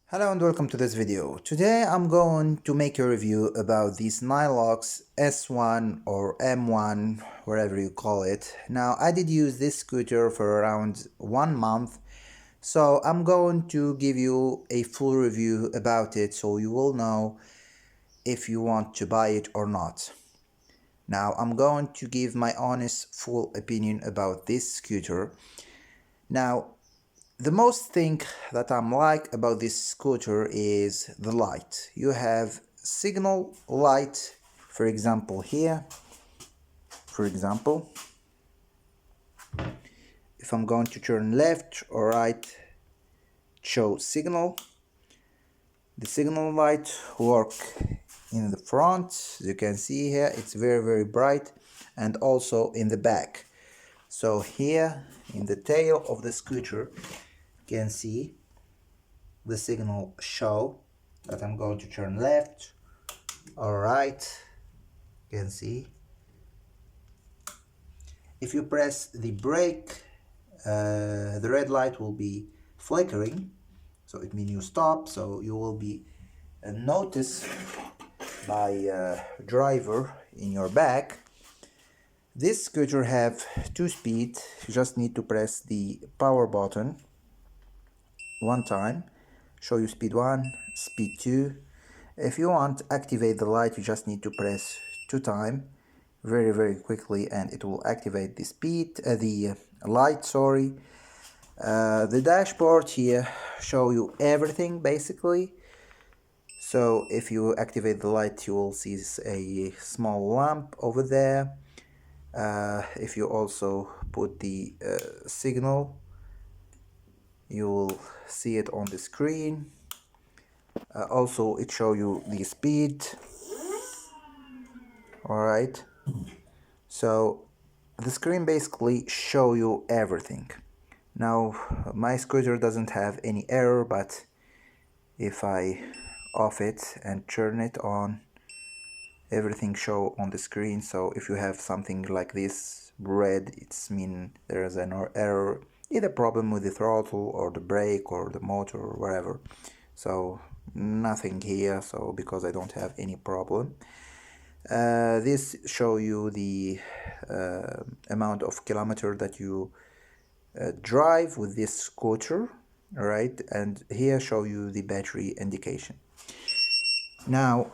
Hello and welcome to this video. Today I'm going to make a review about this Nilox S1 or M1, wherever you call it. Now I did use this scooter for around 1 month, so I'm going to give you a full review about it so you will know if you want to buy it or not. Now I'm going to give my honest full opinion about this scooter. Now the most thing that I'm like about this scooter is the light. You have signal light, for example here, for example, if I'm going to turn left or right, show signal. The signal light work in the front, as you can see here, it's very bright, and also in the back. So here in the tail of the scooter, you can see the signal show that I'm going to turn left or right. You can see if you press the brake, the red light will be flickering, so it means you stop, so you will be noticed by driver in your back. This scooter have 2 speed. You just need to press the power button one time, show you speed 1, speed 2. If you want to activate the light, you just need to press 2 times very quickly, and it will activate the light, sorry. The dashboard here show you everything basically. So if you activate the light, you will see a small lamp over there. If you also put the signal, you will see it on the screen. Also it show you the speed. Alright, so the screen basically show you everything. Now my scooter doesn't have any error, but if I off it and turn it on, everything show on the screen. So if you have something like this red, it's mean there is an error, either problem with the throttle or the brake or the motor or whatever. So nothing here, so because I don't have any problem. This show you the amount of kilometer that you drive with this scooter, right? And here show you the battery indication. Now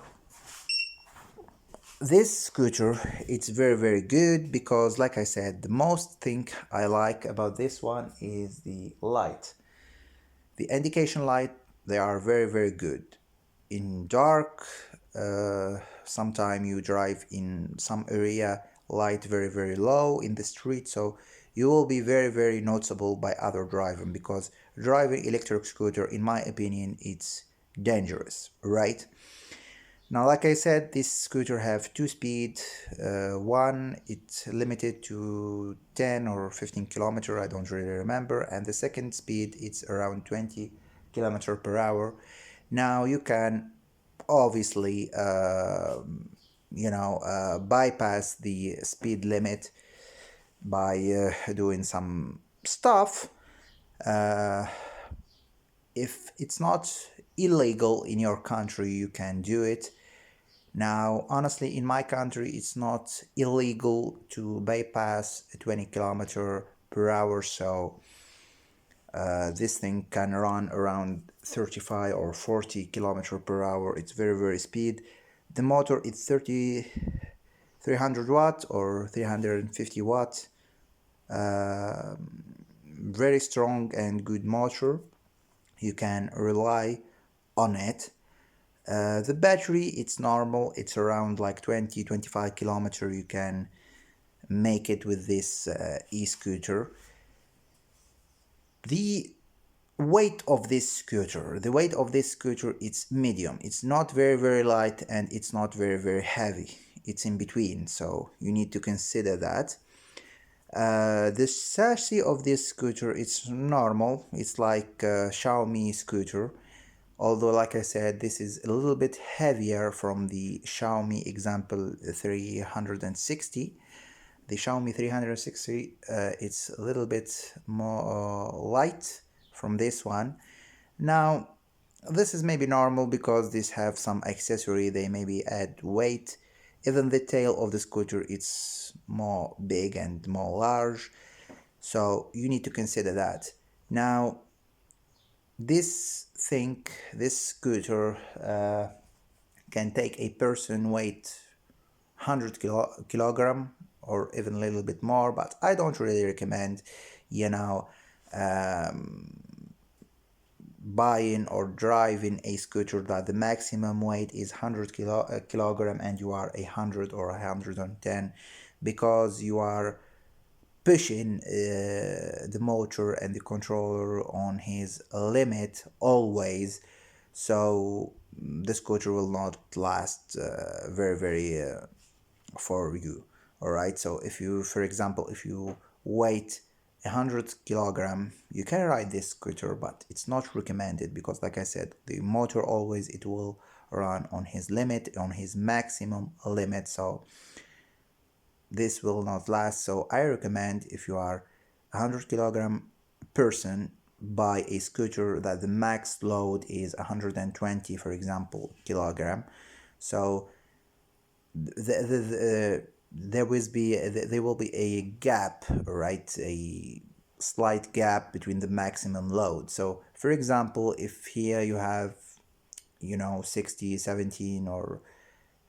this scooter, it's very good because, like I said, the most thing I like about this one is the light. The indication light, they are very good. In dark, sometime you drive in some area, light very low in the street, so you will be very noticeable by other driver, because driving electric scooter, in my opinion, it's dangerous, right? Now, like I said, this scooter have 2 speed. One, it's limited to 10 or 15 kilometer, I don't really remember, and the second speed, it's around 20 kilometer per hour. Now you can obviously bypass the speed limit by doing some stuff. If it's not illegal in your country, you can do it. Now, honestly, in my country, it's not illegal to bypass 20 kilometer per hour, so this thing can run around 35 or 40 kilometer per hour. It's very speed. The motor is 300 watt or 350 watt. Very strong and good motor. You can rely on it. The battery, it's normal, it's around like 20-25 kilometer. You can make it with this e-scooter. The weight of this scooter, it's medium. It's not very light, and it's not very heavy. It's in between, so you need to consider that. The chassis of this scooter, it's normal. It's like a Xiaomi scooter. Although, like I said, this is a little bit heavier from the Xiaomi example 360. The Xiaomi 360, it's a little bit more light from this one. Now, This is maybe normal because these have some accessory, they maybe add weight. Even the tail of the scooter it's more big and more large, so you need to consider that. Now this scooter can take a person weight 100 kilogram or even a little bit more, but I don't really recommend, you know, um, buying or driving a scooter that the maximum weight is 100 kilogram and you are 100 or 110, because you are pushing the motor and the controller on his limit always. So the scooter will not last very for you. All right, so if you, for example, if you weight 100 kilogram, you can ride this scooter, but it's not recommended because, like I said, the motor always it will run on his limit, on his maximum limit, so this will not last. So I recommend, if you are 100 kilogram person, buy a scooter that the max load is 120, for example, kilogram. So there will be a gap, right? A slight gap between the maximum load. So for example, if here you have, 60, 17 or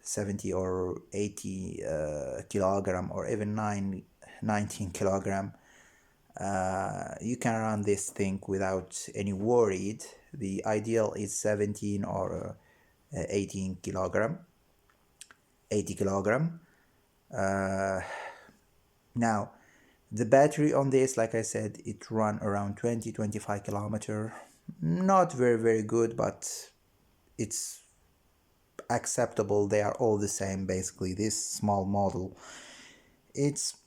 70 or 80 kilogram, or even 19 kilogram, you can run this thing without any worried. The ideal is 17 or 18 kilogram, 80 kilogram. Now the battery on this, like I said, it run around 20-25 kilometer. Not very good, but it's acceptable. They are all the same basically. This small model, it's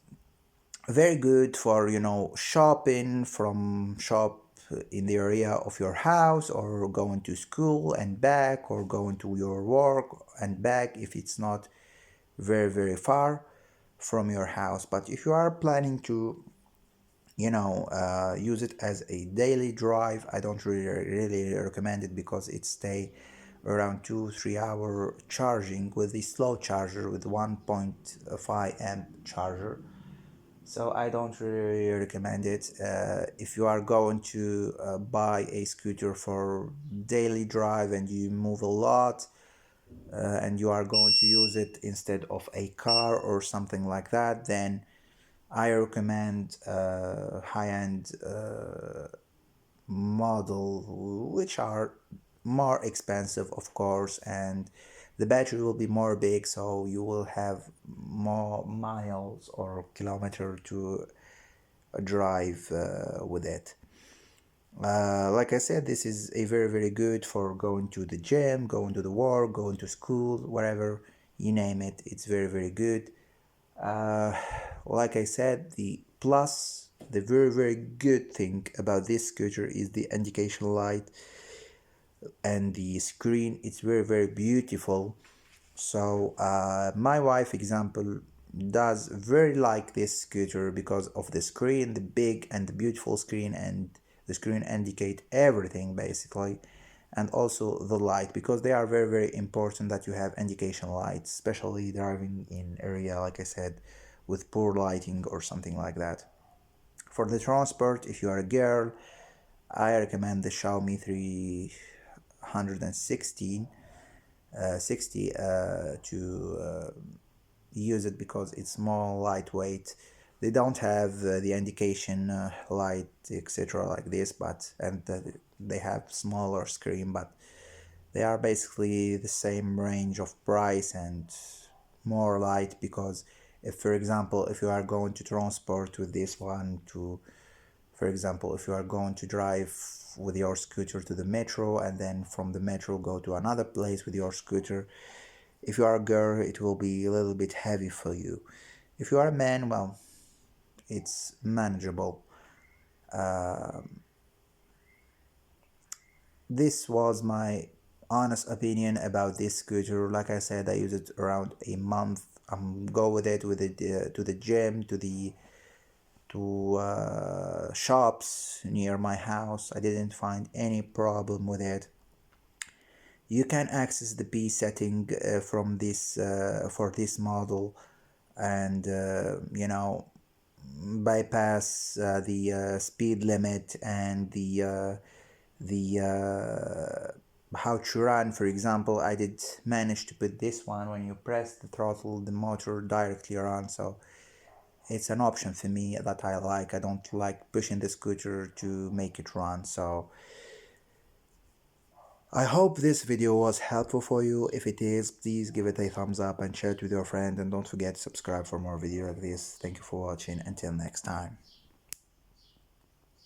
very good for, shopping from shop in the area of your house, or going to school and back, or going to your work and back if it's not very far from your house. But if you are planning to, use it as a daily drive, I don't really recommend it, because it stay around 2-3 hour charging with the slow charger, with 1.5 amp charger. So I don't really recommend it. If you are going to buy a scooter for daily drive and you move a lot, and you are going to use it instead of a car or something like that, then I recommend high-end model, which are more expensive, of course, and the battery will be more big, so you will have more miles or kilometer to drive with it. Like I said, this is a very good for going to the gym, going to the work, going to school, whatever you name it. It's very good. uh, like I said, the very good thing about this scooter is the indication light and the screen. It's very beautiful. So my wife, example, does very like this scooter because of the screen, the big and the beautiful screen, and the screen indicate everything basically, and also the light, because they are very important that you have indication lights, especially driving in area, like I said, with poor lighting or something like that. For the transport, if you are a girl, I recommend the Xiaomi 316 60 to use it, because it's more lightweight. They don't have the indication light, etc., like this, but they have smaller screen, but they are basically the same range of price and more light. Because if, for example, if you are going to transport with this one to, for example, if you are going to drive with your scooter to the metro, and then from the metro go to another place with your scooter, if you are a girl, it will be a little bit heavy for you. If you are a man, well, it's manageable. This was my honest opinion about this scooter. Like I said, I used it around a month. I'm go with it to the gym, to shops near my house. I didn't find any problem with it. You can access the B setting from this for this model, and bypass the speed limit and the how to run. For example, I did manage to put this one: when you press the throttle, the motor directly runs. So it's an option for me that I like. I don't like pushing the scooter to make it run. So I hope this video was helpful for you. If it is, please give it a thumbs up and share it with your friend, and don't forget to subscribe for more videos like this. Thank you for watching. Until next time.